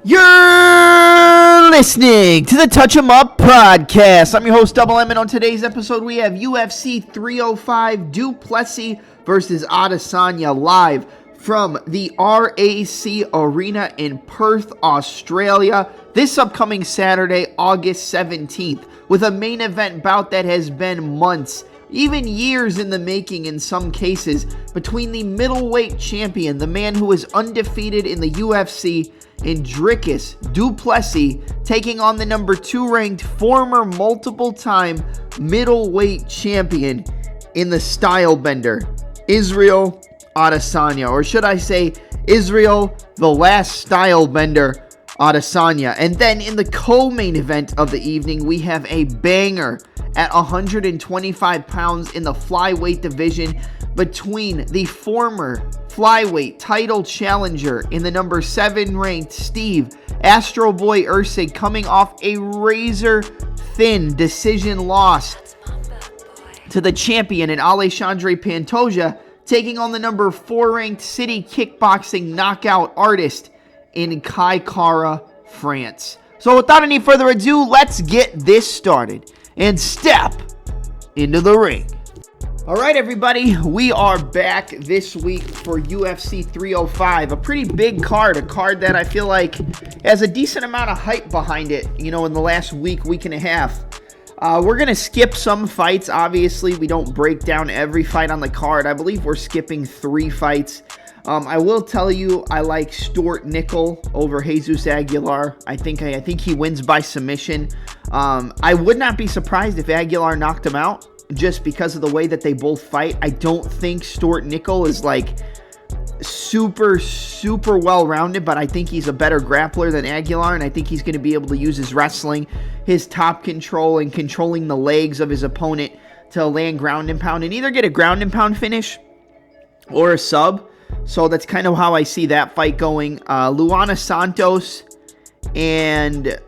You're listening to the Touch 'em Up podcast. I'm your host, Double M, and on today's episode, we have UFC 305 Plessis versus Adesanya live from the RAC Arena in Perth, Australia, this upcoming Saturday, August 17th, with a main event bout that has been months, even years in the making in some cases, between the middleweight champion, the man who is undefeated in the UFC, Dricus du Plessis, taking on the number 2 ranked former multiple-time middleweight champion in the style bender, Israel Adesanya, or should I say Israel, the last style bender, Adesanya. And then in the co-main event of the evening, we have a banger at 125 pounds in the flyweight division between the former flyweight title challenger in the number 7 ranked Steve Astro Boy Erceg, coming off a razor-thin decision loss to the champion in Alexandre Pantoja, taking on the number 4 ranked city kickboxing knockout artist in Kai Kara, France. So without any further ado, let's get this started and step into the ring. All right, everybody, we are back this week for UFC 305, a pretty big card, a card that I feel like has a decent amount of hype behind it, in the last week and a half. We're going to skip some fights. Obviously, we don't break down every fight on the card. I believe we're skipping 3 fights. I will tell you, I like Stuart Nickel over Jesus Aguilar. I think he wins by submission. I would not be surprised if Aguilar knocked him out, just because of the way that they both fight. I don't think Stuart Nickel is like super well-rounded, but I think he's a better grappler than Aguilar, and I think he's going to be able to use his wrestling, his top control, and controlling the legs of his opponent to land ground and pound, and either get a ground and pound finish or a sub. So that's kind of how I see that fight going. Luana Santos and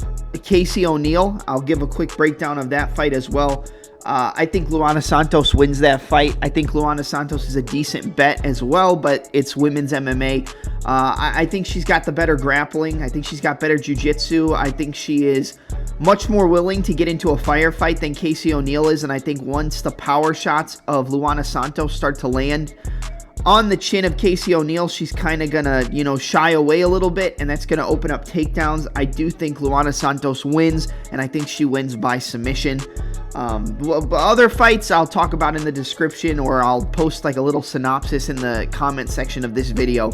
Casey O'Neill, I'll give a quick breakdown of that fight as well. I think Luana Santos wins that fight. I think Luana Santos is a decent bet as well, but it's women's MMA. I think she's got the better grappling. I think she's got better jiu-jitsu. I think she is much more willing to get into a firefight than Casey O'Neill is, and I think once the power shots of Luana Santos start to land on the chin of Casey O'Neill, she's kind of gonna, shy away a little bit, and that's gonna open up takedowns. I do think Luana Santos wins, and I think she wins by submission. Other fights I'll talk about in the description, or I'll post like a little synopsis in the comment section of this video.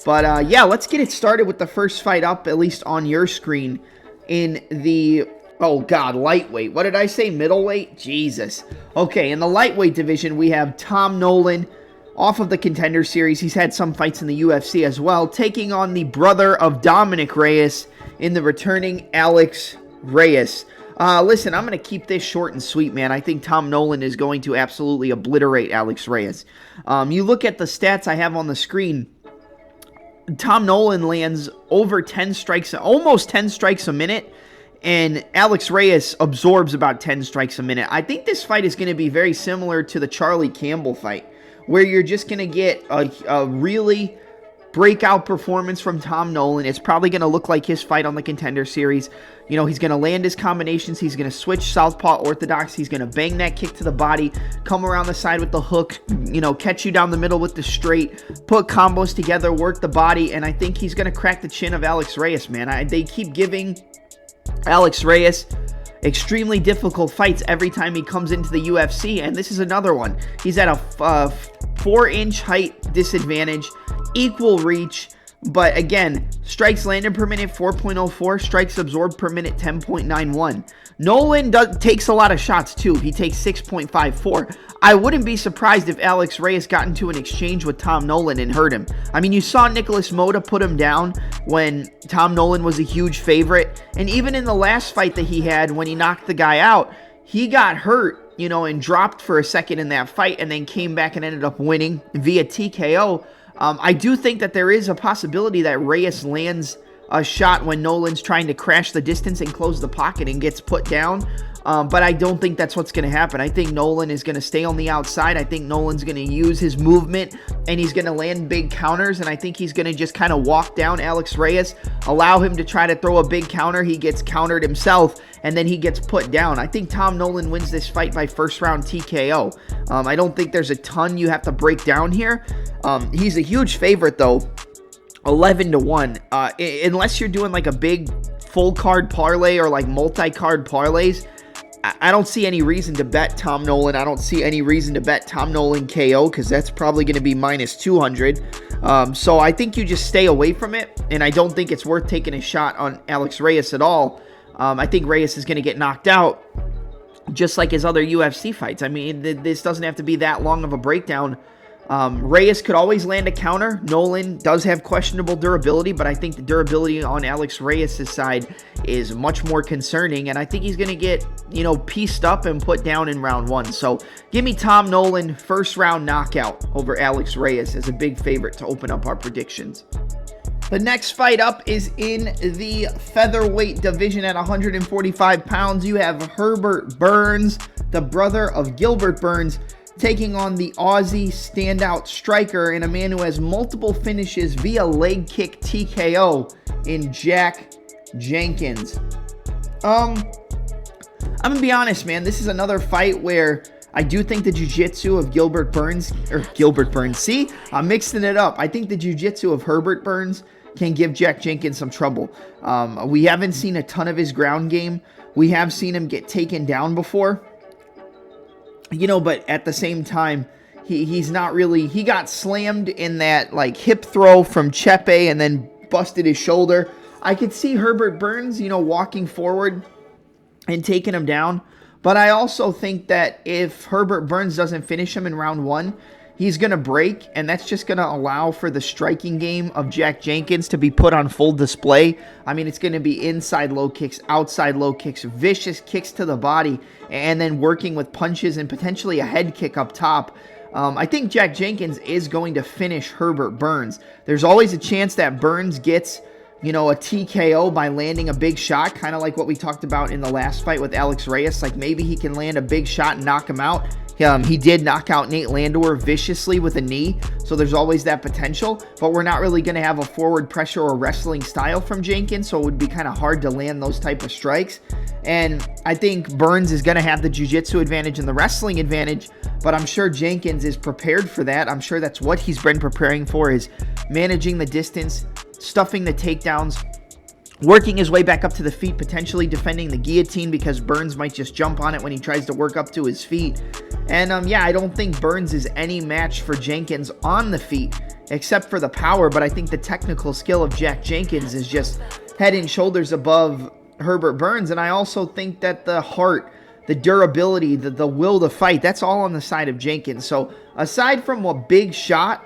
But yeah, let's get it started with the first fight up, at least on your screen, in the lightweight. What did I say? Middleweight? Jesus. Okay, in the lightweight division, we have Tom Nolan, off of the Contender Series. He's had some fights in the UFC as well, taking on the brother of Dominic Reyes in the returning Alex Reyes. Listen, I'm going to keep this short and sweet, man. I think Tom Nolan is going to absolutely obliterate Alex Reyes. You look at the stats I have on the screen, Tom Nolan lands over 10 strikes, almost 10 strikes a minute, and Alex Reyes absorbs about 10 strikes a minute. I think this fight is going to be very similar to the Charlie Campbell fight, where you're just going to get a really breakout performance from Tom Nolan. It's probably going to look like his fight on the Contender Series. He's going to land his combinations. He's going to switch southpaw orthodox. He's going to bang that kick to the body, come around the side with the hook, catch you down the middle with the straight, put combos together, work the body, and I think he's going to crack the chin of Alex Reyes, man. They keep giving Alex Reyes extremely difficult fights every time he comes into the UFC, and this is another one. He's at a 4-inch height disadvantage, equal reach, but again, strikes landed per minute 4.04, strikes absorbed per minute 10.91. Nolan takes a lot of shots too. He takes 6.54. I wouldn't be surprised if Alex Reyes got into an exchange with Tom Nolan and hurt him. I mean, you saw Nicholas Mota put him down when Tom Nolan was a huge favorite, and even in the last fight that he had when he knocked the guy out, he got hurt, and dropped for a second in that fight, and then came back and ended up winning via TKO. I do think that there is a possibility that Reyes lands a shot when Nolan's trying to crash the distance and close the pocket and gets put down. But I don't think that's what's going to happen. I think Nolan is going to stay on the outside. I think Nolan's going to use his movement, and he's going to land big counters, and I think he's going to just kind of walk down Alex Reyes, allow him to try to throw a big counter. He gets countered himself, and then he gets put down. I think Tom Nolan wins this fight by first round TKO. I don't think there's a ton you have to break down here. He's a huge favorite, though, 11-1. Unless you're doing like a big full card parlay or like multi-card parlays, I don't see any reason to bet Tom Nolan. I don't see any reason to bet Tom Nolan KO because that's probably going to be minus 200. So I think you just stay away from it, and I don't think it's worth taking a shot on Alex Reyes at all. I think Reyes is going to get knocked out just like his other UFC fights. I mean, this doesn't have to be that long of a breakdown. Reyes could always land a counter. Nolan does have questionable durability, but I think the durability on Alex Reyes' side is much more concerning, and I think he's going to get, pieced up and put down in round 1. So give me Tom Nolan first round knockout over Alex Reyes as a big favorite to open up our predictions. The next fight up is in the featherweight division at 145 pounds. You have Herbert Burns, the brother of Gilbert Burns, taking on the Aussie standout striker and a man who has multiple finishes via leg kick TKO in Jack Jenkins. I'm going to be honest, man. This is another fight where I do think the jiu-jitsu of Gilbert Burns, see? I'm mixing it up. I think the jiu-jitsu of Herbert Burns can give Jack Jenkins some trouble. We haven't seen a ton of his ground game. We have seen him get taken down before. But at the same time, he's not really... He got slammed in that, hip throw from Chepe and then busted his shoulder. I could see Herbert Burns, walking forward and taking him down. But I also think that if Herbert Burns doesn't finish him in round 1, he's going to break, and that's just going to allow for the striking game of Jack Jenkins to be put on full display. I mean, it's going to be inside low kicks, outside low kicks, vicious kicks to the body, and then working with punches and potentially a head kick up top. I think Jack Jenkins is going to finish Herbert Burns. There's always a chance that Burns gets, a TKO by landing a big shot, kind of like what we talked about in the last fight with Alex Reyes. Like maybe he can land a big shot and knock him out. He did knock out Nate Landwehr viciously with a knee, so there's always that potential, but we're not really going to have a forward pressure or wrestling style from Jenkins, so it would be kind of hard to land those type of strikes. And I think Burns is going to have the jiu-jitsu advantage and the wrestling advantage, but I'm sure Jenkins is prepared for that. I'm sure that's what he's been preparing for, is managing the distance, stuffing the takedowns, working his way back up to the feet, potentially defending the guillotine because Burns might just jump on it when he tries to work up to his feet. And I don't think Burns is any match for Jenkins on the feet, except for the power, but I think the technical skill of Jack Jenkins is just head and shoulders above Herbert Burns. And I also think that the heart, the durability, the will to fight, that's all on the side of Jenkins. So aside from a big shot,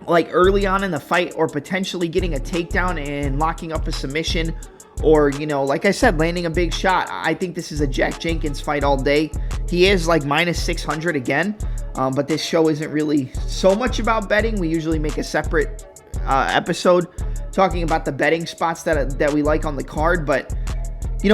like early on in the fight, or potentially getting a takedown and locking up a submission, or, like I said, landing a big shot, I think this is a Jack Jenkins fight all day. He is minus 600 again, but this show isn't really so much about betting. We usually make a separate episode talking about the betting spots that we like on the card, but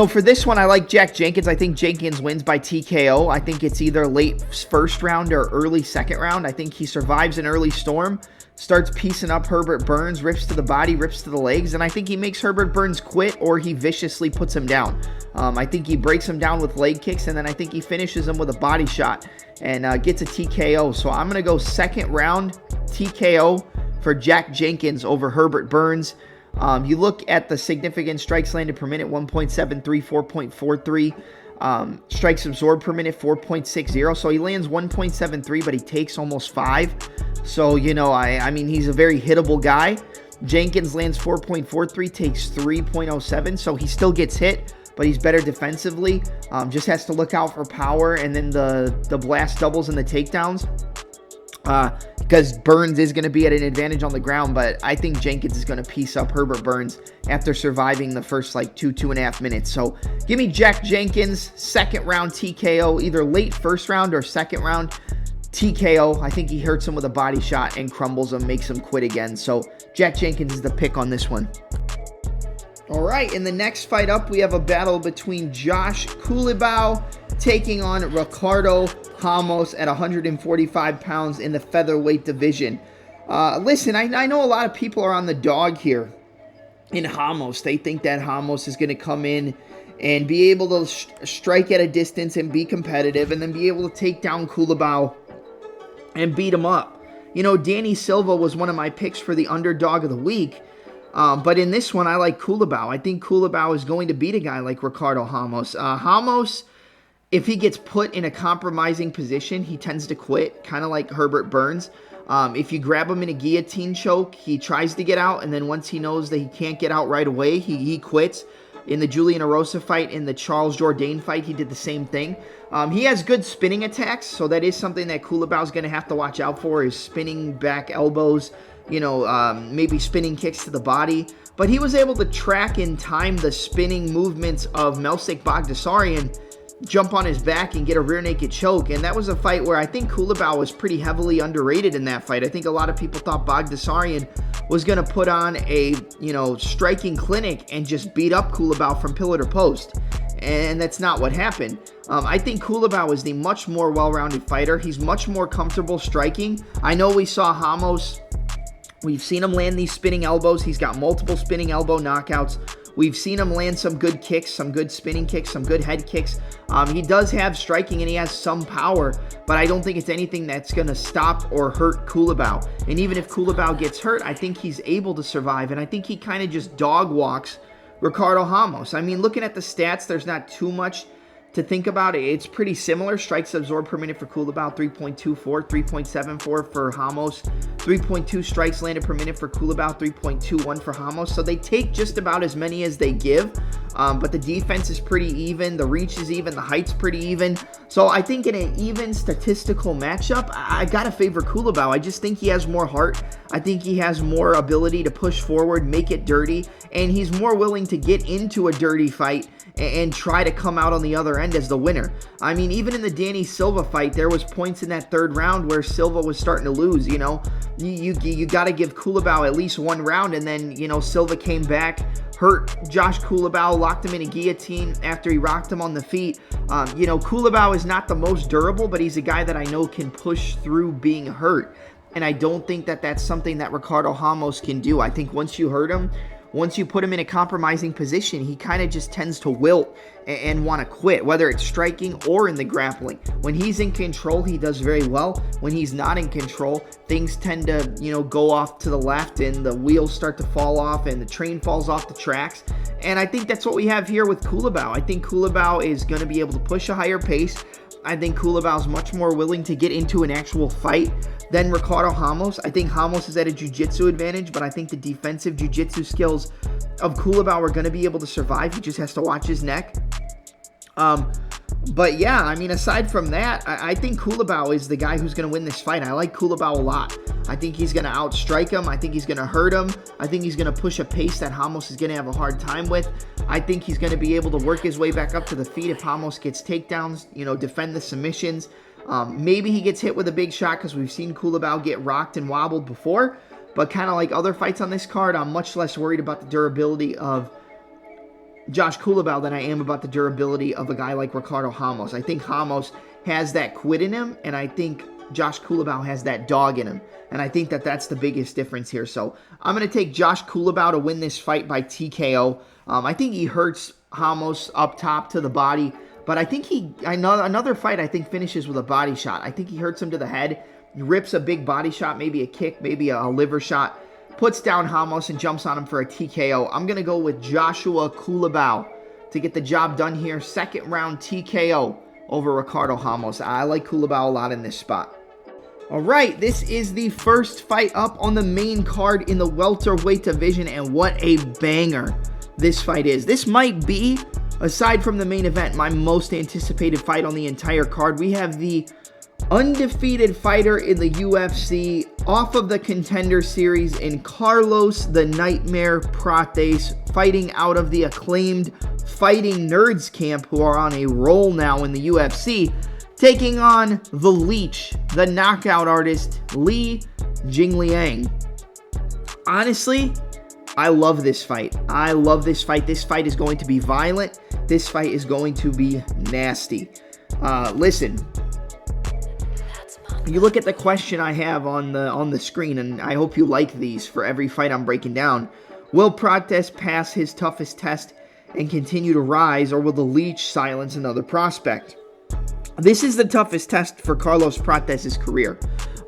for this one, I like Jack Jenkins. I think Jenkins wins by TKO. I think it's either late first round or early second round. I think he survives an early storm, starts piecing up Herbert Burns, rips to the body, rips to the legs, and I think he makes Herbert Burns quit, or he viciously puts him down. I think he breaks him down with leg kicks, and then I think he finishes him with a body shot and gets a TKO. So I'm going to go second round TKO for Jack Jenkins over Herbert Burns. You look at the significant strikes landed per minute, 1.73, 4.43. Strikes absorbed per minute, 4.60. So he lands 1.73, but he takes almost 5. So, I mean, he's a very hittable guy. Jenkins lands 4.43, takes 3.07. So he still gets hit, but he's better defensively. Just has to look out for power and then the blast doubles and the takedowns. Because Burns is going to be at an advantage on the ground, but I think Jenkins is going to piece up Herbert Burns after surviving the first 2.5 minutes. So give me Jack Jenkins, second round TKO, either late first round or second round TKO. I think he hurts him with a body shot and crumbles him, makes him quit again. So Jack Jenkins is the pick on this one. All right, in the next fight up, we have a battle between Josh Culibao taking on Ricardo Ramos at 145 pounds in the featherweight division. Listen, I know a lot of people are on the dog here in Ramos. They think that Ramos is going to come in and be able to strike at a distance and be competitive and then be able to take down Culibao and beat him up. You know, Danny Silva was one of my picks for the underdog of the week. But in this one, I like Culibao. I think Culibao is going to beat a guy like Ricardo Ramos. Ramos, if he gets put in a compromising position, he tends to quit, kind of like Herbert Burns. If you grab him in a guillotine choke, he tries to get out, and then once he knows that he can't get out right away, he quits. In the Julian Erosa fight, in the Charles Jourdain fight, he did the same thing. He has good spinning attacks, so that is something that Culibao is going to have to watch out for, is spinning back elbows, maybe spinning kicks to the body. But he was able to track and time the spinning movements of Melsik Bagdasaryan, jump on his back and get a rear naked choke. And that was a fight where I think Culibao was pretty heavily underrated in that fight. I think a lot of people thought Bagdasaryan was going to put on a, striking clinic and just beat up Culibao from pillar to post. And that's not what happened. I think Culibao is the much more well-rounded fighter. He's much more comfortable striking. I know we saw Ramos. We've seen him land these spinning elbows. He's got multiple spinning elbow knockouts. We've seen him land some good kicks, some good spinning kicks, some good head kicks. He does have striking and he has some power, but I don't think it's anything that's going to stop or hurt Culibao. And even if Culibao gets hurt, I think he's able to survive, and I think he kind of just dog walks Ricardo Ramos. I mean, looking at the stats, there's not too much to think about. It's pretty similar. Strikes absorbed per minute for Culibao, 3.24, 3.74 for Ramos, 3.2 strikes landed per minute for Culibao, 3.21 for Ramos. So they take just about as many as they give, but the defense is pretty even, the reach is even, the height's pretty even. So I think in an even statistical matchup, I gotta favor Culibao. I just think he has more heart. I think he has more ability to push forward, make it dirty, and he's more willing to get into a dirty fight and try to come out on the other end as the winner. I mean, even in the Danny Silva fight, there was points in that third round where Silva was starting to lose, You got to give Culibao at least one round, and then, Silva came back, hurt Josh Culibao, locked him in a guillotine after he rocked him on the feet. Culibao is not the most durable, but he's a guy that I know can push through being hurt. And I don't think that that's something that Ricardo Ramos can do. I think once you hurt him, once you put him in a compromising position, he kind of just tends to wilt and want to quit, whether it's striking or in the grappling. When he's in control, he does very well. When he's not in control, things tend to, go off to the left and the wheels start to fall off and the train falls off the tracks. And I think that's what we have here with Culibao. I think Culibao is going to be able to push a higher pace. I think Culibao is much more willing to get into an actual fight than Ricardo Ramos. I think Ramos is at a jiu-jitsu advantage, but I think the defensive jiu-jitsu skills of Culibao are going to be able to survive. He just has to watch his neck. But yeah, I mean, aside from that, I think Culibao is the guy who's going to win this fight. I like Culibao a lot. I think he's going to outstrike him. I think he's going to hurt him. I think he's going to push a pace that Ramos is going to have a hard time with. I think he's going to be able to work his way back up to the feet if Ramos gets takedowns, defend the submissions. Maybe he gets hit with a big shot because we've seen Culibao get rocked and wobbled before. But kind of like other fights on this card, I'm much less worried about the durability of Josh Culibao than I am about the durability of a guy like Ricardo Ramos. I think Ramos has that quit in him, and I think Josh Culibao has that dog in him. And I think that that's the biggest difference here. So I'm going to take Josh Culibao to win this fight by TKO. I think he hurts Ramos up top to the body, but I think another fight I think finishes with a body shot. I think he hurts him to the head. He rips a big body shot, maybe a kick, maybe a liver shot, puts down Ramos and jumps on him for a TKO. I'm going to go with Joshua Culibao to get the job done here. Second round TKO over Ricardo Ramos. I like Culibao a lot in this spot. All right, this is the first fight up on the main card in the welterweight division, and what a banger this fight is. This might be, aside from the main event, my most anticipated fight on the entire card. We have the undefeated fighter in the UFC off of the Contender Series in Carlos the Nightmare Prates, fighting out of the acclaimed Fighting Nerds camp, who are on a roll now in the UFC, taking on the Leech, the knockout artist, Li Jingliang. Honestly, I love this fight. I love this fight. This fight is going to be violent. This fight is going to be nasty. Listen, you look at the question I have on the screen, and I hope you like these for every fight I'm breaking down. Will Prates pass his toughest test and continue to rise, or will the Leech silence another prospect? This is the toughest test for Carlos Prates' career,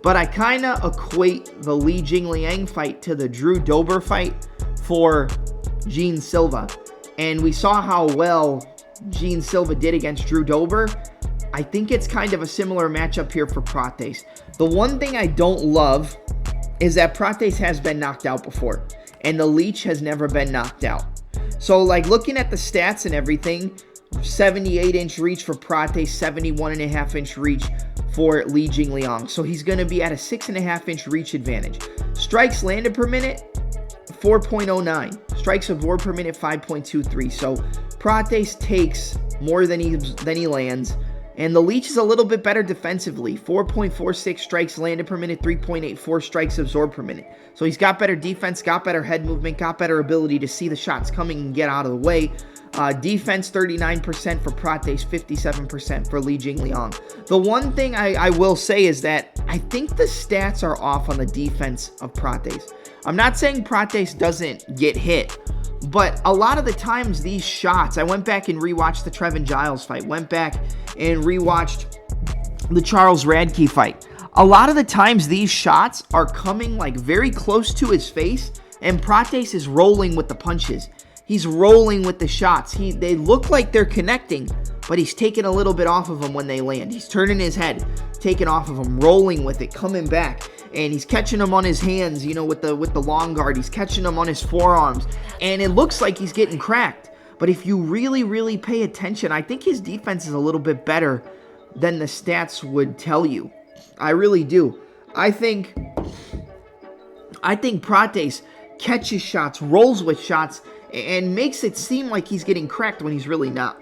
but I kind of equate the Li Jingliang fight to the Drew Dober fight for Gene Silva. And we saw how well Gene Silva did against Drew Dober. I think it's kind of a similar matchup here for Prates. The one thing I don't love is that Prates has been knocked out before, and the Leech has never been knocked out. So, like, looking at the stats and everything, 78-inch reach for Prates, 71.5-inch reach for Li Jingliang. So he's going to be at a 6.5-inch reach advantage. Strikes landed per minute, 4.09. Strikes absorbed per minute, 5.23. So Prates takes more than he lands. And the Leech is a little bit better defensively. 4.46 strikes landed per minute, 3.84 strikes absorbed per minute. So he's got better defense, got better head movement, got better ability to see the shots coming and get out of the way. Defense 39% for Prates, 57% for Li Jingliang. The one thing I will say is that I think the stats are off on the defense of Prates. I'm not saying Prates doesn't get hit, but a lot of the times these shots, I went back and rewatched the Trevin Giles fight, went back and rewatched the Charles Radke fight. A lot of the times these shots are coming like very close to his face, and Prates is rolling with the punches. He's rolling with the shots. They look like they're connecting, but he's taking a little bit off of them when they land. He's turning his head, taking off of them, rolling with it, coming back. And he's catching them on his hands, with the long guard. He's catching them on his forearms. And it looks like he's getting cracked. But if you really, really pay attention, I think his defense is a little bit better than the stats would tell you. I really do. I think Prates catches shots, rolls with shots, and makes it seem like he's getting cracked when he's really not.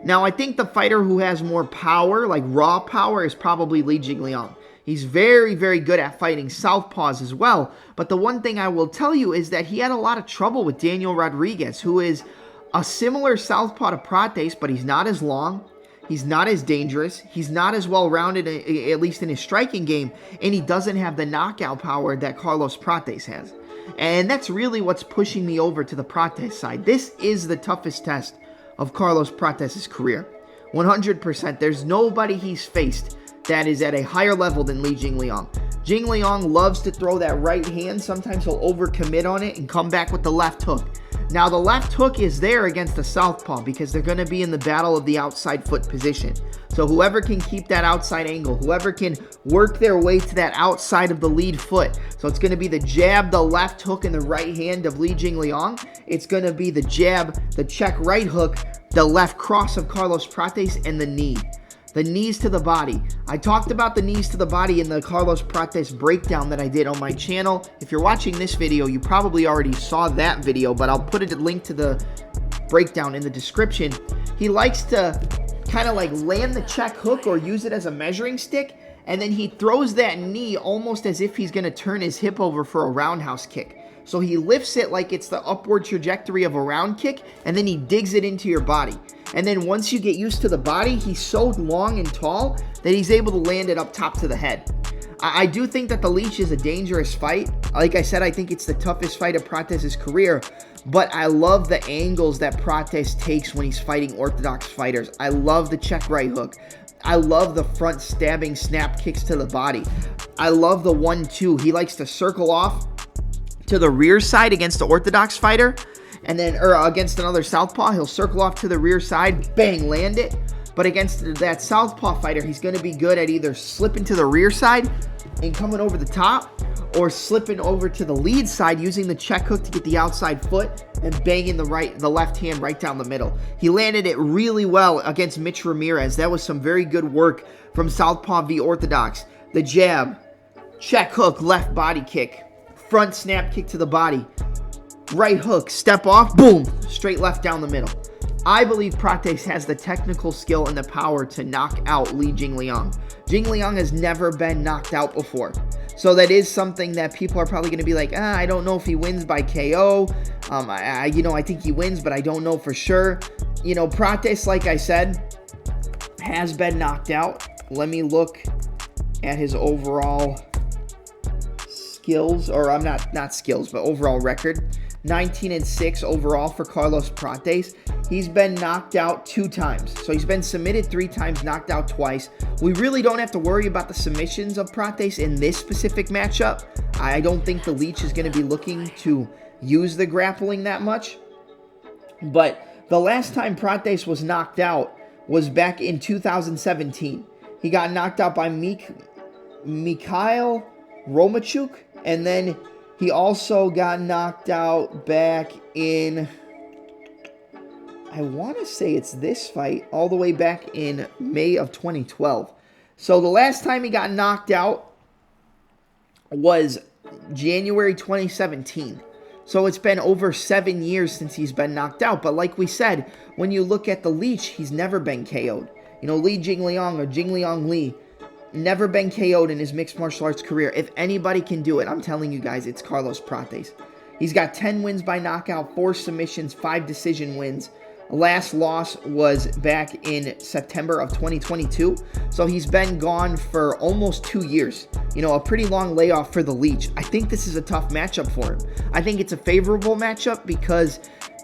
Now, I think the fighter who has more power, like raw power, is probably Li Jingliang. He's very, very good at fighting southpaws as well. But the one thing I will tell you is that he had a lot of trouble with Daniel Rodriguez, who is a similar southpaw to Prates, but he's not as long. He's not as dangerous. He's not as well-rounded, at least in his striking game. And he doesn't have the knockout power that Carlos Prates has. And that's really what's pushing me over to the Prates side. This is the toughest test of Carlos Prates' career. 100%. There's nobody he's faced that is at a higher level than Li Jingliang. Jingliang loves to throw that right hand. Sometimes he'll overcommit on it and come back with the left hook. Now, the left hook is there against the southpaw because they're going to be in the battle of the outside foot position. So whoever can keep that outside angle, whoever can work their way to that outside of the lead foot. So it's going to be the jab, the left hook, and the right hand of Li Jingliang. It's going to be the jab, the check right hook, the left cross of Carlos Prates, and the knee. The knees to the body. I talked about the knees to the body in the Carlos Prates breakdown that I did on my channel. If you're watching this video, you probably already saw that video, but I'll put a link to the breakdown in the description. He likes to kind of like land the check hook or use it as a measuring stick, and then he throws that knee almost as if he's going to turn his hip over for a roundhouse kick. So he lifts it like it's the upward trajectory of a round kick, and then he digs it into your body. And then once you get used to the body, he's so long and tall that he's able to land it up top to the head. I do think that the Leech is a dangerous fight. Like I said, I think it's the toughest fight of Prates' career. But I love the angles that Prates takes when he's fighting orthodox fighters. I love the check right hook. I love the front stabbing snap kicks to the body. I love the 1-2. He likes to circle off to the rear side against the orthodox fighter. And then, or against another southpaw, he'll circle off to the rear side, bang, land it. But against that southpaw fighter, he's going to be good at either slipping to the rear side and coming over the top, or slipping over to the lead side using the check hook to get the outside foot and banging the left hand right down the middle. He landed it really well against Mitch Ramirez. That was some very good work from southpaw v orthodox. The jab, check hook, left body kick, front snap kick to the body, right hook, step off, boom, straight left down the middle. I believe Prates has the technical skill and the power to knock out Li Jingliang. Jingliang has never been knocked out before. So that is something that people are probably going to be like, I don't know if he wins by KO. I think he wins, but I don't know for sure. Prates, like I said, has been knocked out. Let me look at his overall skills, or I'm not skills, but overall record. 19-6 overall for Carlos Prates. He's been knocked out 2 times. So he's been submitted 3 times, knocked out twice. We really don't have to worry about the submissions of Prates in this specific matchup. I don't think the leech is going to be looking to use the grappling that much. But the last time Prates was knocked out was back in 2017. He got knocked out by Mikhail Romachuk, and then he also got knocked out back in, I want to say it's this fight, all the way back in May of 2012. So the last time he got knocked out was January 2017. So it's been over 7 years since he's been knocked out. But like we said, when you look at the leech, he's never been KO'd. Li Jingliang or Jingliang Li, never been KO'd in his mixed martial arts career. If anybody can do it, I'm telling you guys, it's Carlos Prates. He's got 10 wins by knockout, 4 submissions, 5 decision wins. Last loss was back in September of 2022. So he's been gone for almost 2 years. A pretty long layoff for the leech. I think this is a tough matchup for him. I think it's a favorable matchup because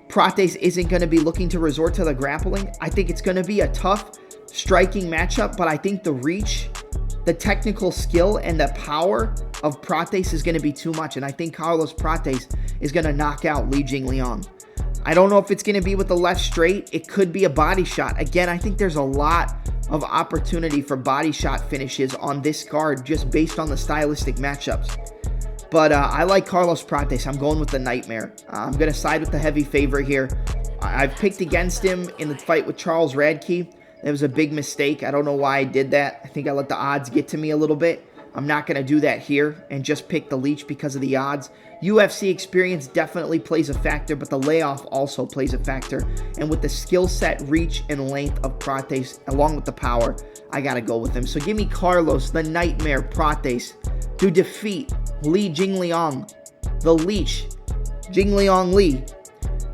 Prates isn't going to be looking to resort to the grappling. I think it's going to be a tough striking matchup, but I think the reach, the technical skill, and the power of Prates is going to be too much, and I think Carlos Prates is going to knock out Li Jingliang. I don't know if it's going to be with the left straight. It could be a body shot. Again, I think there's a lot of opportunity for body shot finishes on this card just based on the stylistic matchups. But I like Carlos Prates. I'm going with the Nightmare. I'm going to side with the heavy favorite here. I've picked against him in the fight with Charles Radke. That was a big mistake. I don't know why I did that. I think I let the odds get to me a little bit. I'm not going to do that here and just pick the leech because of the odds. UFC experience definitely plays a factor, but the layoff also plays a factor. And with the skill set, reach, and length of Prates, along with the power, I got to go with him. So give me Carlos, the Nightmare Prates, to defeat Li Jingliang, the leech, Jingliang Li,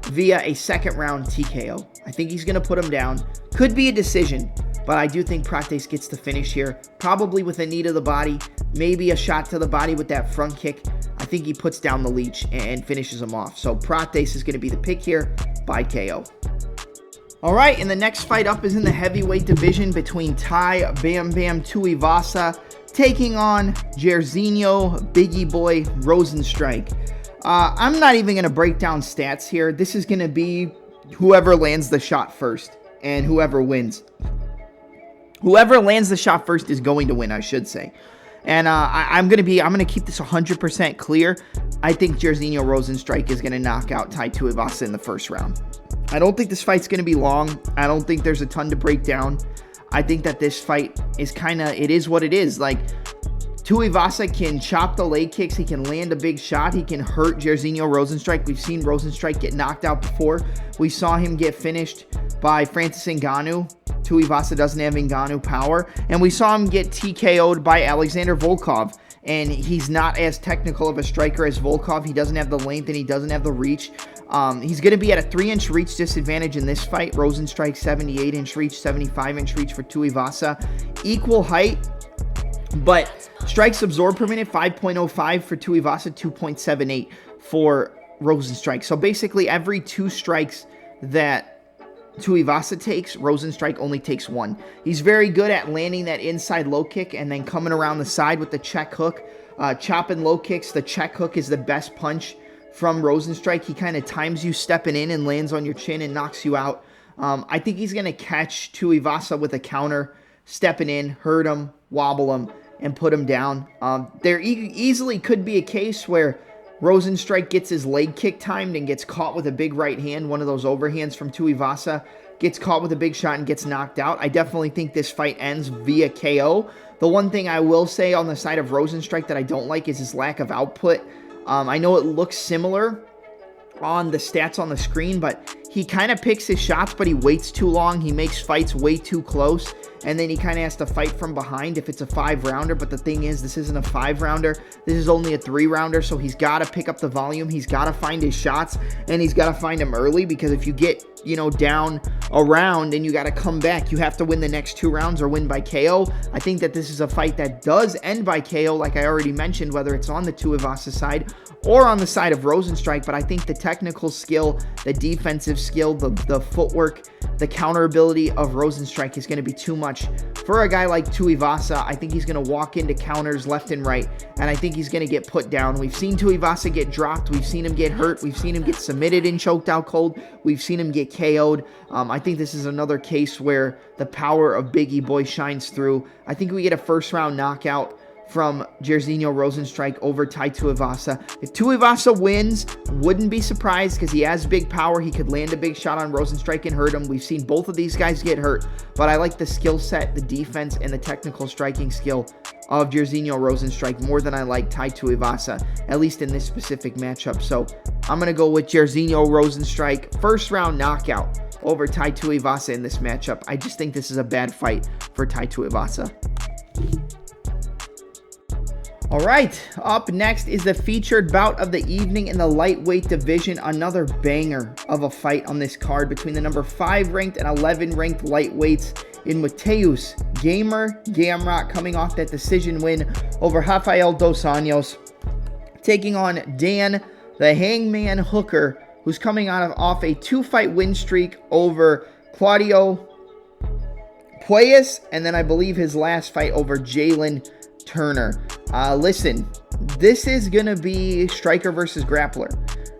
via a second round TKO. I think he's going to put him down. Could be a decision, but I do think Prates gets the finish here. Probably with a knee to the body, maybe a shot to the body with that front kick. I think he puts down the leech and finishes him off. So Prates is going to be the pick here by KO. All right, and the next fight up is in the heavyweight division between Tai Bam Bam Tuivasa taking on Jairzinho Biggie Boy Rozenstruik. I'm not even going to break down stats here. This is going to be whoever lands the shot first and whoever wins. Whoever lands the shot first is going to win, I should say. And I'm going to keep this 100% clear. I think Jairzinho Rozenstruik is going to knock out Tai Tuivasa in the first round. I don't think this fight's going to be long. I don't think there's a ton to break down. I think that this fight is it is what it is. Like, Tuivasa can chop the leg kicks. He can land a big shot. He can hurt Jairzinho Rozenstruik. We've seen Rozenstruik get knocked out before. We saw him get finished by Francis Ngannou. Tuivasa doesn't have Ngannou power. And we saw him get TKO'd by Alexander Volkov. And he's not as technical of a striker as Volkov. He doesn't have the length and he doesn't have the reach. He's going to be at a 3-inch reach disadvantage in this fight. Rozenstruik 78-inch reach, 75-inch reach for Tuivasa. Equal height, but strikes absorbed per minute, 5.05 for Tuivasa, 2.78 for Rozenstruik. So basically every 2 strikes that Tuivasa takes, Rozenstruik only takes 1. He's very good at landing that inside low kick and then coming around the side with the check hook. Chopping low kicks, the check hook is the best punch from Rozenstruik. He kind of times you stepping in and lands on your chin and knocks you out. I think he's going to catch Tuivasa with a counter, stepping in, hurt him, wobble him, and put him down. There easily could be a case where Rozenstruik gets his leg kick timed and gets caught with a big right hand, one of those overhands from Tuivasa, gets caught with a big shot and gets knocked out. I definitely think this fight ends via KO. The one thing I will say on the side of Rozenstruik that I don't like is his lack of output. I know it looks similar on the stats on the screen, but he kind of picks his shots, but he waits too long. He makes fights way too close, and then he kind of has to fight from behind if it's a 5-rounder. But the thing is, this isn't a 5-rounder. This is only a 3-rounder, so he's got to pick up the volume. He's got to find his shots, and he's got to find them early, because if you get, down a round and you got to come back, you have to win the next 2 rounds or win by KO. I think that this is a fight that does end by KO, like I already mentioned, whether it's on the Tuivasa side or on the side of Rozenstruik. But I think the technical skill, the defensive skill, the footwork, the counter ability of Rozenstruik is going to be too much for a guy like Tuivasa. I think he's going to walk into counters left and right, and I think he's going to get put down. We've seen Tuivasa get dropped. We've seen him get hurt. We've seen him get submitted and choked out cold. We've seen him get KO'd. I think this is another case where the power of Biggie Boy shines through. I think we get a first-round knockout from Jairzinho Rozenstruik over Tai Tuivasa. If Tuivasa wins, wouldn't be surprised, because he has big power. He could land a big shot on Rozenstruik and hurt him. We've seen both of these guys get hurt, but I like the skill set, the defense, and the technical striking skill of Jairzinho Rozenstruik more than I like Tai Tuivasa, at least in this specific matchup. So I'm going to go with Jairzinho Rozenstruik, first round knockout over Tai Tuivasa in this matchup. I just think this is a bad fight for Tai Tuivasa. All right, up next is the featured bout of the evening in the lightweight division. Another banger of a fight on this card between the number 5 ranked and 11 ranked lightweights in Mateus Gamer Gamrot, coming off that decision win over Rafael Dos Anjos, taking on Dan the Hangman Hooker, who's coming off a 2-fight win streak over Claudio Puelles, and then I believe his last fight over Jalen Turner. Listen, this is going to be striker versus grappler.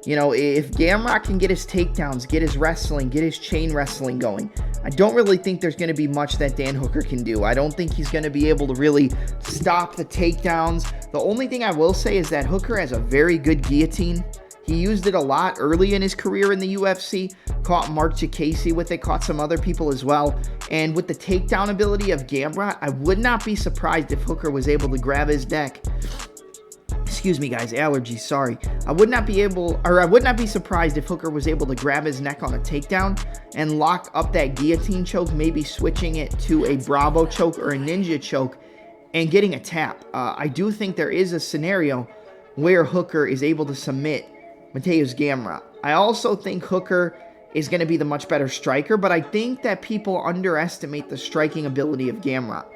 If Gamrot can get his takedowns, get his wrestling, get his chain wrestling going, I don't really think there's going to be much that Dan Hooker can do. I don't think he's going to be able to really stop the takedowns. The only thing I will say is that Hooker has a very good guillotine. He used it a lot early in his career in the UFC, caught Mark Jacasey with it, caught some other people as well. And with the takedown ability of Gamrot, I would not be surprised if Hooker was able to grab his neck. Excuse me, guys, allergies, sorry. I would not be surprised if Hooker was able to grab his neck on a takedown and lock up that guillotine choke, maybe switching it to a Bravo choke or a Ninja choke and getting a tap. I do think there is a scenario where Hooker is able to submit Mateus Gamrot. I also think Hooker is going to be the much better striker, but I think that people underestimate the striking ability of Gamrot.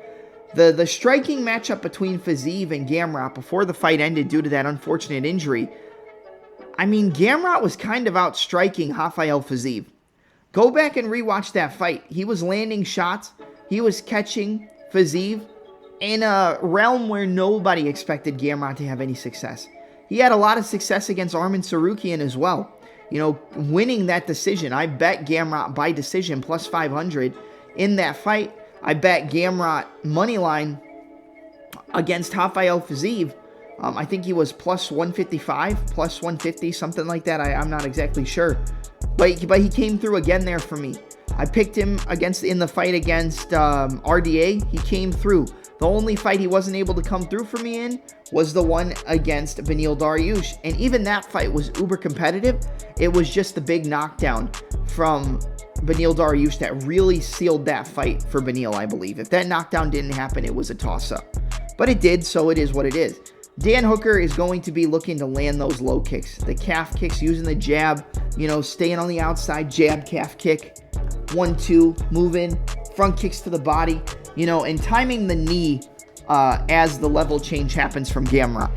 The striking matchup between Fiziev and Gamrot before the fight ended due to that unfortunate injury, I mean, Gamrot was kind of out striking Rafael Fiziev. Go back and rewatch that fight. He was landing shots. He was catching Fiziev in a realm where nobody expected Gamrot to have any success. He had a lot of success against Arman Tsarukyan as well, winning that decision. I bet Gamrot by decision plus 500 in that fight. I bet Gamrot moneyline against Rafael Fiziev. I think he was plus 155, plus 150, something like that. I'm not exactly sure. But he came through again there for me. I picked him in the fight against RDA. He came through. The only fight he wasn't able to come through for me in was the one against Beneil Dariush. And even that fight was uber competitive. It was just the big knockdown from Beneil Dariush that really sealed that fight for Beneil, I believe. If that knockdown didn't happen, it was a toss-up. But it did, so it is what it is. Dan Hooker is going to be looking to land those low kicks. The calf kicks, using the jab, staying on the outside, jab, calf kick, 1-2, move in, front kicks to the body, and timing the knee as the level change happens from Gamrot.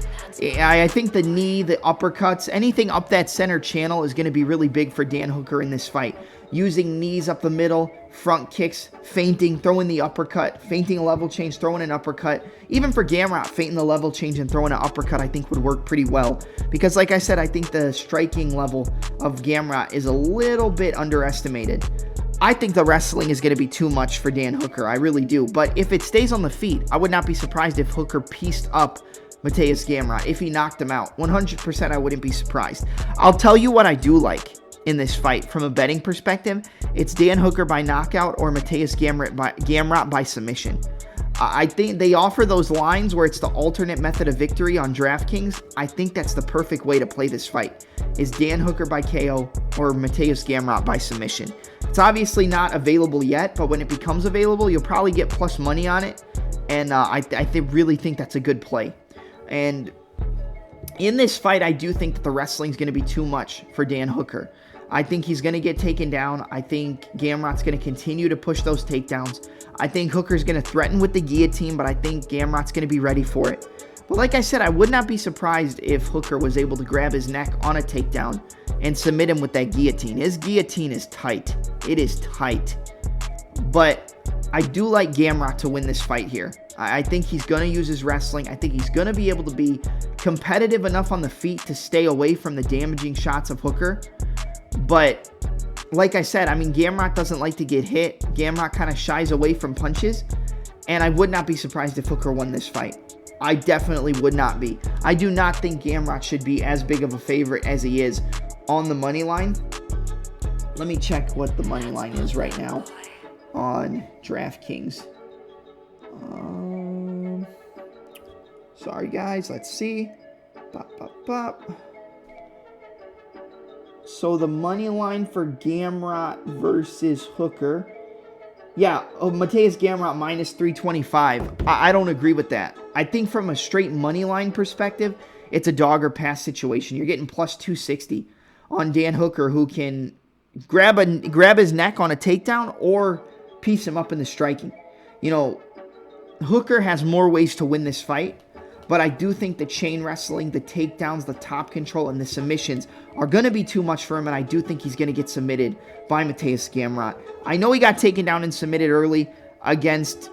I think the knee, the uppercuts, anything up that center channel is going to be really big for Dan Hooker in this fight. Using knees up the middle, front kicks, feinting, throwing the uppercut, feinting a level change, throwing an uppercut. Even for Gamrot, feinting the level change and throwing an uppercut I think would work pretty well. Because like I said, I think the striking level of Gamrot is a little bit underestimated. I think the wrestling is going to be too much for Dan Hooker. I really do. But if it stays on the feet, I would not be surprised if Hooker pieced up Mateus Gamrot. If he knocked him out, 100% I wouldn't be surprised. I'll tell you what I do like in this fight from a betting perspective. It's Dan Hooker by knockout or Mateus Gamrot by submission. I think they offer those lines where it's the alternate method of victory on DraftKings. I think that's the perfect way to play this fight, is Dan Hooker by KO or Mateusz Gamrot by submission. It's obviously not available yet, but when it becomes available, you'll probably get plus money on it, and I really think that's a good play. And in this fight, I do think that the wrestling is going to be too much for Dan Hooker. I think he's going to get taken down. I think Gamrot's going to continue to push those takedowns. I think Hooker's going to threaten with the guillotine, but I think Gamrot's going to be ready for it. But like I said, I would not be surprised if Hooker was able to grab his neck on a takedown and submit him with that guillotine. His guillotine is tight. It is tight. But I do like Gamrot to win this fight here. I think he's going to use his wrestling. I think he's going to be able to be competitive enough on the feet to stay away from the damaging shots of Hooker. But like I said, I mean, Gamrot doesn't like to get hit. Gamrot kind of shies away from punches. And I would not be surprised if Hooker won this fight. I definitely would not be. I do not think Gamrot should be as big of a favorite as he is on the money line. Let me check what the money line is right now on DraftKings. Sorry guys, let's see. So the money line for Gamrot versus Hooker. Yeah, Mateusz Gamrot minus 325. I don't agree with that. I think from a straight money line perspective, it's a dog or pass situation. You're getting plus 260 on Dan Hooker, who can grab his neck on a takedown or piece him up in the striking. You know, Hooker has more ways to win this fight, but I do think the chain wrestling, the takedowns, the top control, and the submissions are going to be too much for him, and I do think he's going to get submitted by Mateusz Gamrot. I know he got taken down and submitted early against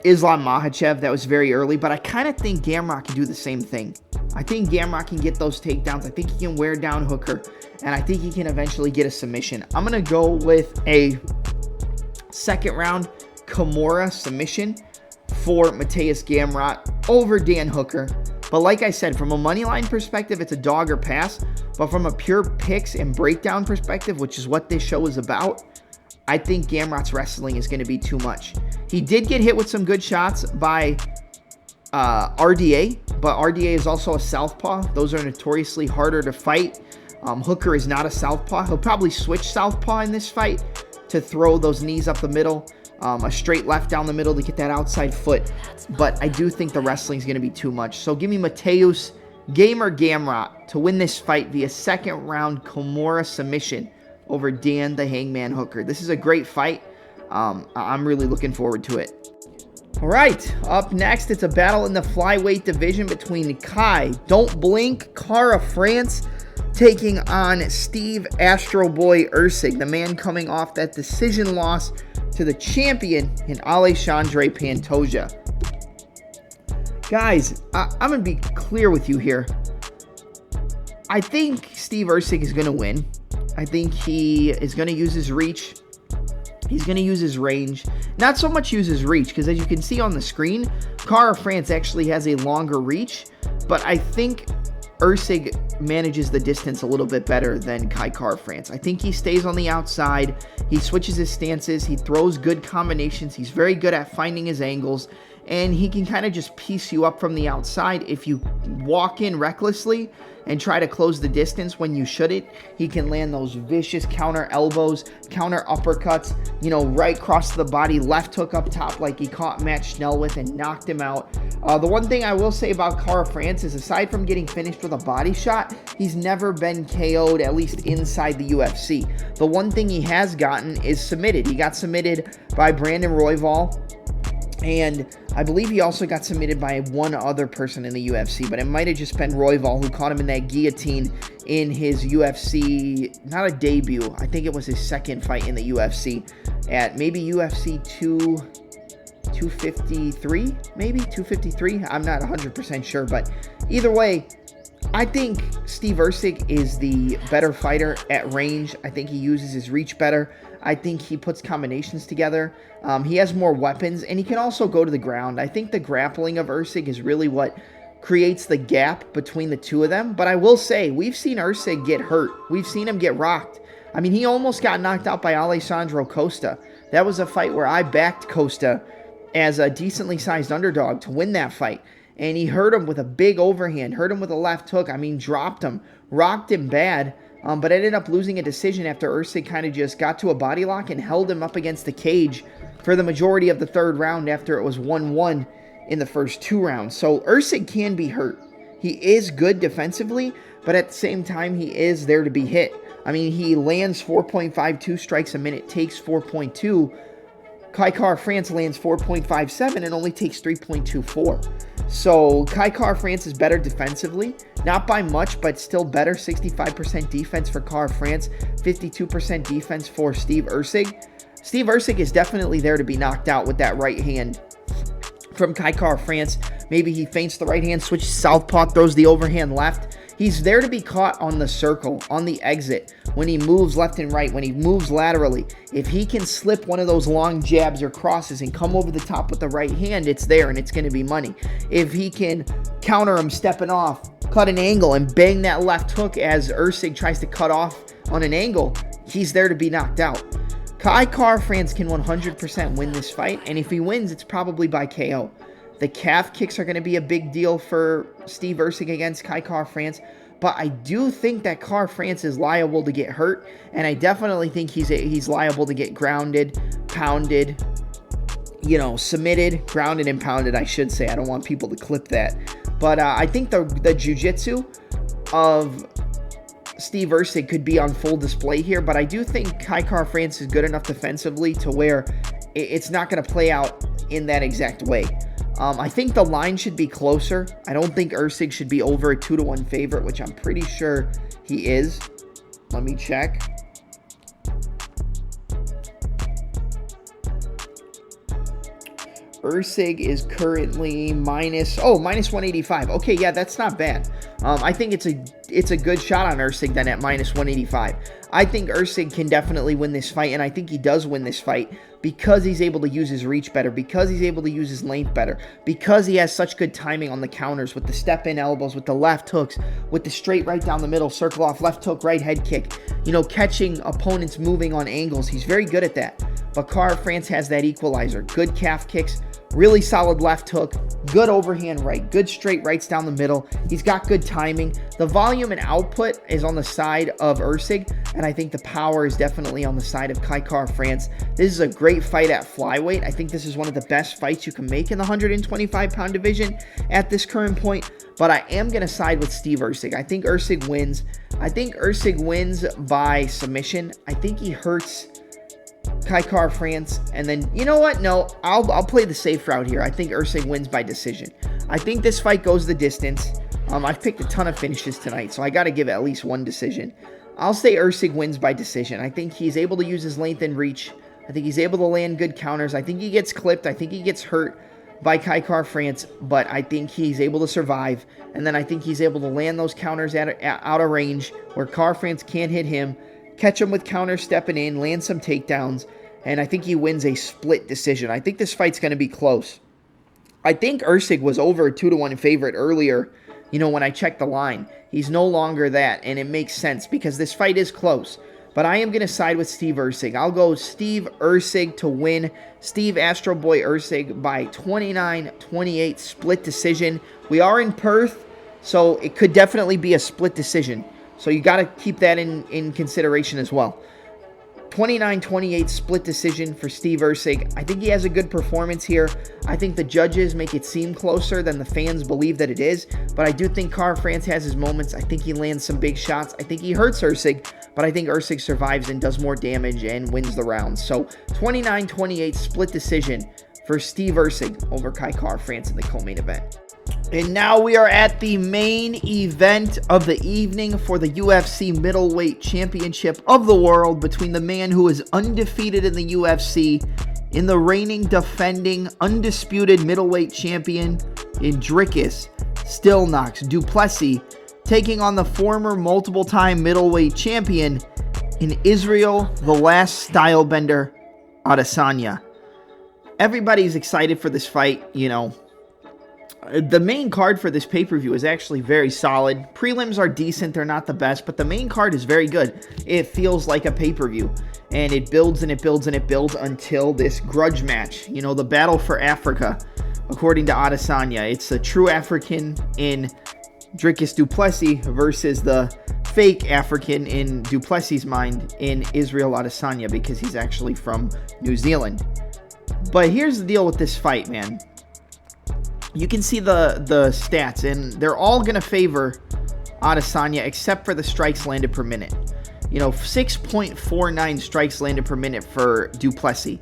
Islam Makhachev. That was very early, but I kind of think Gamrot can do the same thing. I think Gamrot can get those takedowns. I think he can wear down Hooker, and I think he can eventually get a submission. I'm going to go with a second round Kimura submission for Mateusz Gamrot over Dan Hooker. But like I said, from a money line perspective, it's a dog or pass. But from a pure picks and breakdown perspective, which is what this show is about, I think Gamrot's wrestling is going to be too much. He did get hit with some good shots by RDA, but RDA is also a southpaw. Those are notoriously harder to fight. Hooker is not a southpaw. He'll probably switch southpaw in this fight to throw those knees up the middle. A straight left down the middle to get that outside foot. But I do think the wrestling is going to be too much. So give me Mateusz Gamrot to win this fight via second round Kimura submission over Dan the Hangman Hooker. This is a great fight. I'm really looking forward to it. All right, up next, it's a battle in the flyweight division between Kai Don't Blink Kara France taking on Steve Astro Boy Erceg, the man coming off that decision loss to the champion in Alexandre Pantoja. Guys, I'm going to be clear with you here. I think Steve Erceg is going to win. I think he is going to use his reach. He's going to use his range. Not so much use his reach, because as you can see on the screen, Kara France actually has a longer reach, but I think Erceg manages the distance a little bit better than Kara France. I think he stays on the outside. He switches his stances. He throws good combinations. He's very good at finding his angles, and he can kind of just piece you up from the outside. If you walk in recklessly and try to close the distance when you shouldn't, he can land those vicious counter elbows, counter uppercuts, right across the body, left hook up top like he caught Matt Schnell with and knocked him out. The one thing I will say about Kara France is, aside from getting finished with a body shot, he's never been KO'd, at least inside the UFC. The one thing he has gotten is submitted. He got submitted by Brandon Royval, and I believe he also got submitted by one other person in the UFC, but it might have just been Royval who caught him in that guillotine in his UFC, not a debut, I think it was his second fight in the UFC, at maybe UFC 253, maybe 253, I'm not 100% sure, but either way, I think Steve Erceg is the better fighter at range. I think he uses his reach better. I think he puts combinations together. He has more weapons, and he can also go to the ground. I think the grappling of Erceg is really what creates the gap between the two of them. But I will say, we've seen Erceg get hurt. We've seen him get rocked. I mean, he almost got knocked out by Alessandro Costa. That was a fight where I backed Costa as a decently sized underdog to win that fight. And he hurt him with a big overhand, hurt him with a left hook. I mean, dropped him, rocked him bad, but ended up losing a decision after Usyk kind of just got to a body lock and held him up against the cage for the majority of the third round after it was 1-1 in the first 2 rounds. So Usyk can be hurt. He is good defensively, but at the same time, he is there to be hit. I mean, he lands 4.52 strikes a minute, takes 4.2. Kai Kara-France lands 4.57 and only takes 3.24. So Kai Kara-France is better defensively, not by much, but still better. 65% defense for Kara-France, 52% defense for Steve Usyk. Steve Usyk is definitely there to be knocked out with that right hand from Kai Kara-France. Maybe he feints the right hand, switches southpaw, throws the overhand left. He's there to be caught on the circle, on the exit, when he moves left and right, when he moves laterally. If he can slip one of those long jabs or crosses and come over the top with the right hand, it's there and it's going to be money. If he can counter him stepping off, cut an angle, and bang that left hook as Usyk tries to cut off on an angle, he's there to be knocked out. Kai Kara-France can 100% win this fight, and if he wins, it's probably by KO. The calf kicks are going to be a big deal for Steve Usyk against Kai Kara-France, but I do think that Kara-France is liable to get hurt, and I definitely think he's liable to get grounded, pounded, submitted, grounded and pounded, I should say. I don't want people to clip that. But I think the jiu-jitsu of Steve Usyk could be on full display here, but I do think Kai Kara-France is good enough defensively to where it's not going to play out in that exact way. I think the line should be closer. I don't think Usyk should be over a 2-1 favorite, which I'm pretty sure he is. Let me check. Usyk is currently minus 185. Okay, yeah, that's not bad. I think it's a good shot on Usyk then at minus 185. I think Usyk can definitely win this fight, and I think he does win this fight because he's able to use his reach better, because he's able to use his length better, because he has such good timing on the counters with the step-in elbows, with the left hooks, with the straight right down the middle, circle off, left hook, right head kick, catching opponents moving on angles. He's very good at that. But Kara-France has that equalizer. Good calf kicks, really solid left hook, good overhand right, good straight rights down the middle. He's got good timing. The volume and output is on the side of Usyk, and I think the power is definitely on the side of Kai Kara-France. This is a great fight at flyweight. I think this is one of the best fights you can make in the 125-pound division at this current point, but I am going to side with Steve Usyk. I think Usyk wins. I think Usyk wins by submission. I think he hurts Kai Kara-France, and then, you know what? No, I'll play the safe route here. I think Usyk wins by decision. I think this fight goes the distance. I've picked a ton of finishes tonight, so I got to give at least one decision. I'll say Usyk wins by decision. I think he's able to use his length and reach. I think he's able to land good counters. I think he gets clipped. I think he gets hurt by Kai Kara-France, but I think he's able to survive. And then I think he's able to land those counters out of range where Kara-France can't hit him, catch him with counters stepping in, land some takedowns, and I think he wins a split decision. I think this fight's going to be close. I think Usyk was over a 2-1 favorite earlier, when I checked the line. He's no longer that, and it makes sense because this fight is close. But I am going to side with Steve Usyk. I'll go Steve Usyk to win. Steve Astro Boy Usyk by 29-28 split decision. We are in Perth, so it could definitely be a split decision. So you got to keep that in consideration as well. 29-28 split decision for Steve Usyk. I think he has a good performance here. I think the judges make it seem closer than the fans believe that it is. But I do think Kara-France has his moments. I think he lands some big shots. I think he hurts Usyk. But I think Usyk survives and does more damage and wins the round. So 29-28 split decision for Steve Usyk over Kai Kara-France in the co-main event. And now we are at the main event of the evening for the UFC Middleweight Championship of the world between the man who is undefeated in the UFC and the reigning, defending, undisputed middleweight champion Dricus Stillknox du Plessis, taking on the former multiple-time middleweight champion in Israel, the last stylebender, Adesanya. Everybody's excited for this fight, The main card for this pay-per-view is actually very solid. Prelims are decent. They're not the best, but the main card is very good. It feels like a pay-per-view, and it builds and it builds and it builds until this grudge match. You know, the battle for Africa, according to Adesanya. It's a true African in Dricus du Plessis versus the fake African in du Plessis' mind in Israel Adesanya, because he's actually from New Zealand. But here's the deal with this fight, man. You can see the stats, and they're all going to favor Adesanya except for the strikes landed per minute. You know, 6.49 strikes landed per minute for du Plessis.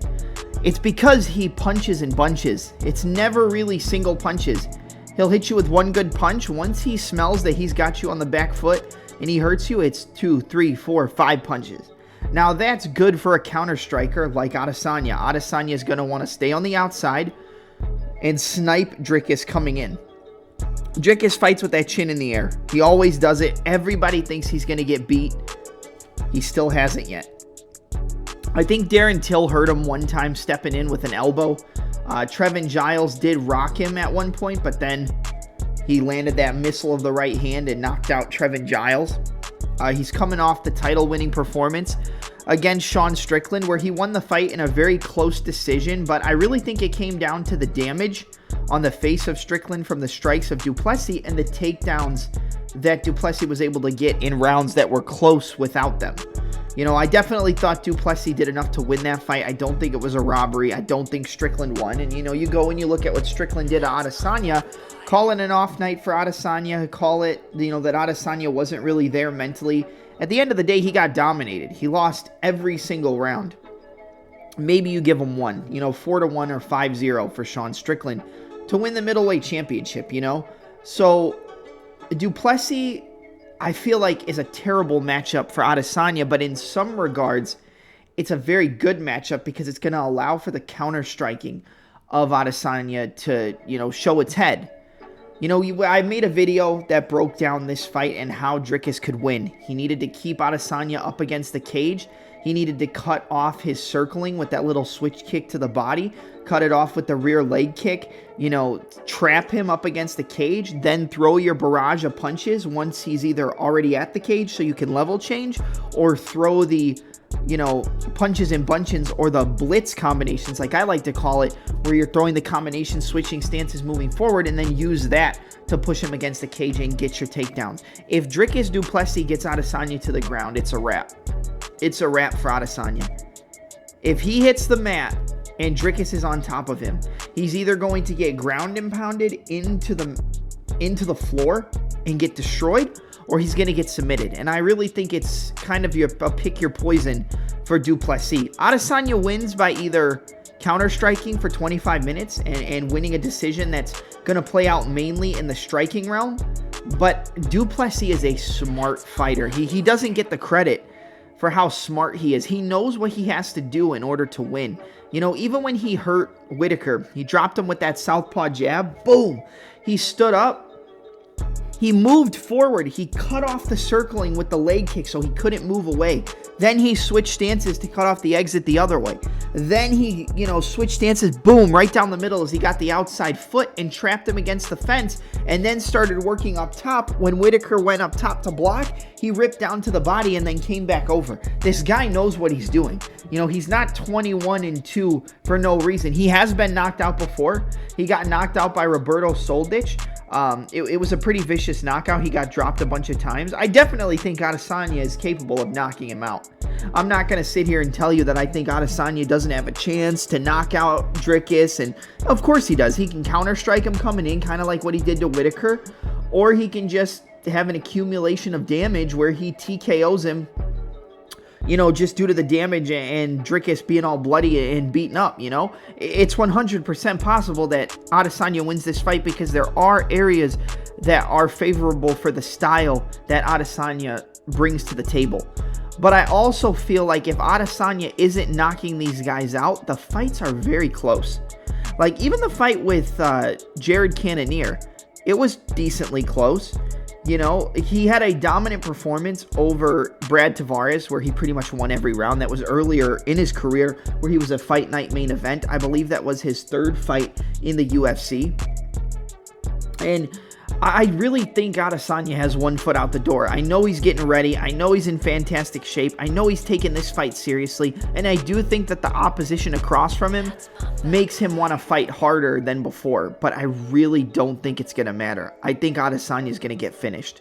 It's because he punches in bunches. It's never really single punches. He'll hit you with one good punch. Once he smells that he's got you on the back foot and he hurts you, it's 2, 3, 4, 5 punches. Now, that's good for a counter striker like Adesanya. Adesanya is going to want to stay on the outside and snipe Dricus coming in. Dricus fights with that chin in the air. He always does it. Everybody thinks he's going to get beat. He still hasn't yet. I think Darren Till hurt him one time stepping in with an elbow. Trevin Giles did rock him at one point, but then he landed that missile of the right hand and knocked out Trevin Giles. He's coming off the title-winning performance against Sean Strickland, where he won the fight in a very close decision, but I really think it came down to the damage on the face of Strickland from the strikes of du Plessis and the takedowns that du Plessis was able to get in rounds that were close without them. You know, I definitely thought du Plessis did enough to win that fight. I don't think it was a robbery. I don't think Strickland won. And, you know, you go and you look at what Strickland did to Adesanya, call it an off night for Adesanya, call it, you know, that Adesanya wasn't really there mentally. At the end of the day, he got dominated. He lost every single round. Maybe you give him one, you know, 4-1 or 5-0 for Sean Strickland to win the middleweight championship, you know. So du Plessis, I feel like, is a terrible matchup for Adesanya, but in some regards, it's a very good matchup because it's going to allow for the counter striking of Adesanya to, you know, show its head. You know, I made a video that broke down this fight and how Dricus could win. He needed to keep Adesanya up against the cage. He needed to cut off his circling with that little switch kick to the body, cut it off with the rear leg kick, you know, trap him up against the cage, then throw your barrage of punches once he's either already at the cage so you can level change, or throw the, you know, punches and bunches, or the blitz combinations, like I like to call it, where you're throwing the combination, switching stances, moving forward, and then use that to push him against the cage and get your takedowns. If Dricus du Plessis gets Adesanya to the ground, it's a wrap. It's a wrap for Adesanya. If he hits the mat and Dricus is on top of him, he's either going to get ground and pounded into the floor and get destroyed, or he's going to get submitted. And I really think it's kind of a pick your poison for du Plessis. Adesanya wins by either counter-striking for 25 minutes and winning a decision that's going to play out mainly in the striking realm. But du Plessis is a smart fighter. He doesn't get the credit for how smart he is. He knows what he has to do in order to win. You know, even when he hurt Whitaker, he dropped him with that southpaw jab. Boom! He stood up. He moved forward. He cut off the circling with the leg kick so he couldn't move away. Then he switched stances to cut off the exit the other way. Then he, you know, switched stances, boom, right down the middle as he got the outside foot and trapped him against the fence, and then started working up top. When Whitaker went up top to block, he ripped down to the body and then came back over. This guy knows what he's doing. You know, he's not 21-2 for no reason. He has been knocked out before. He got knocked out by Roberto Soldic. It was a pretty vicious knockout. He got dropped a bunch of times. I definitely think Adesanya is capable of knocking him out. I'm not going to sit here and tell you that I think Adesanya doesn't have a chance to knock out Dricus, and of course he does. He can counter-strike him coming in, kind of like what he did to Whitaker, or he can just have an accumulation of damage where he TKOs him, you know, just due to the damage and Dricus being all bloody and beaten up, you know. It's 100% possible that Adesanya wins this fight because there are areas that are favorable for the style that Adesanya brings to the table. But I also feel like if Adesanya isn't knocking these guys out, the fights are very close. Like, even the fight with Jared Cannonier, it was decently close. You know, he had a dominant performance over Brad Tavares where he pretty much won every round. That was earlier in his career where he was a fight night main event. I believe that was his third fight in the UFC. And I really think Adesanya has one foot out the door. I know he's getting ready. I know he's in fantastic shape. I know he's taking this fight seriously. And I do think that the opposition across from him makes him want to fight harder than before. But I really don't think it's going to matter. I think Adesanya is going to get finished.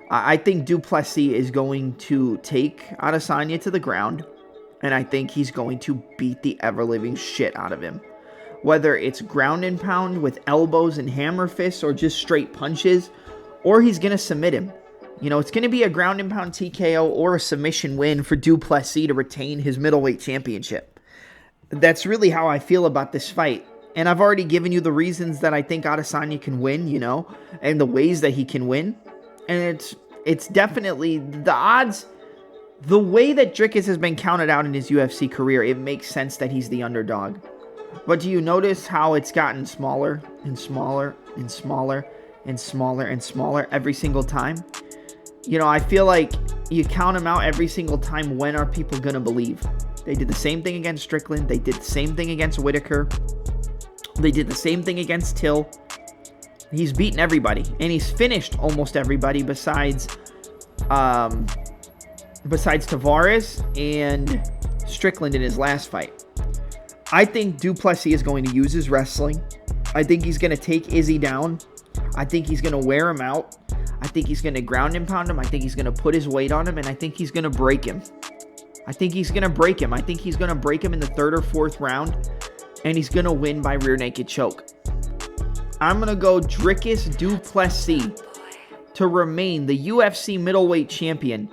I think Du Plessis is going to take Adesanya to the ground. And I think he's going to beat the ever-living shit out of him. Whether it's ground and pound with elbows and hammer fists or just straight punches, or he's going to submit him. You know, it's going to be a ground and pound TKO or a submission win for Du Plessis to retain his middleweight championship. That's really how I feel about this fight. And I've already given you the reasons that I think Adesanya can win, you know, and the ways that he can win. And it's definitely the odds. The way that Dricus has been counted out in his UFC career, it makes sense that he's the underdog. But do you notice how it's gotten smaller and smaller and smaller and smaller and smaller every single time? You know, I feel like you count them out every single time. When are people going to believe? They did the same thing against Strickland. They did the same thing against Whitaker. They did the same thing against Till. He's beaten everybody. And he's finished almost everybody besides Tavares and Strickland in his last fight. I think Du Plessis is going to use his wrestling. I think he's going to take Izzy down. I think he's going to wear him out. I think he's going to ground and pound him. I think he's going to put his weight on him, and I think he's going to break him. I think he's going to break him. I think he's going to break him in the 3rd or 4th round, and he's going to win by rear naked choke. I'm going to go Dricus Du Plessis to remain the UFC middleweight champion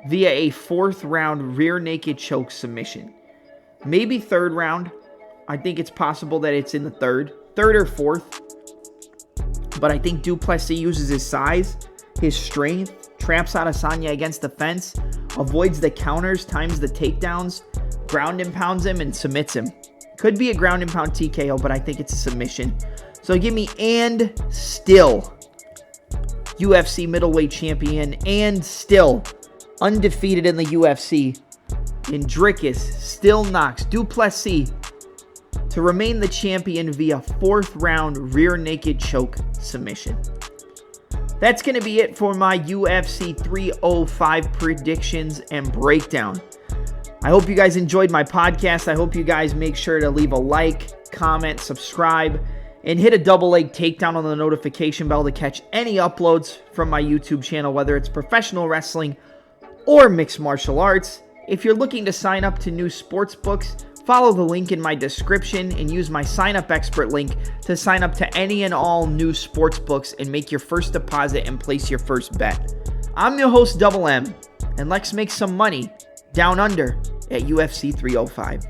via a 4th round rear naked choke submission. Maybe 3rd round. I think it's possible that it's in the 3rd or 4th. But I think Du Plessis uses his size, his strength, traps Adesanya against the fence, avoids the counters, times the takedowns, ground and pounds him, and submits him. Could be a ground and pound TKO, but I think it's a submission. So give me and still UFC middleweight champion and still undefeated in the UFC. And Dricus still knocks Du Plessis to remain the champion via 4th round rear naked choke submission. That's going to be it for my UFC 305 predictions and breakdown. I hope you guys enjoyed my podcast. I hope you guys make sure to leave a like, comment, subscribe, and hit a double leg takedown on the notification bell to catch any uploads from my YouTube channel, whether it's professional wrestling or mixed martial arts. If you're looking to sign up to new sports books, follow the link in my description and use my Sign Up Expert link to sign up to any and all new sports books and make your first deposit and place your first bet. I'm your host, Double M, and let's make some money down under at UFC 305.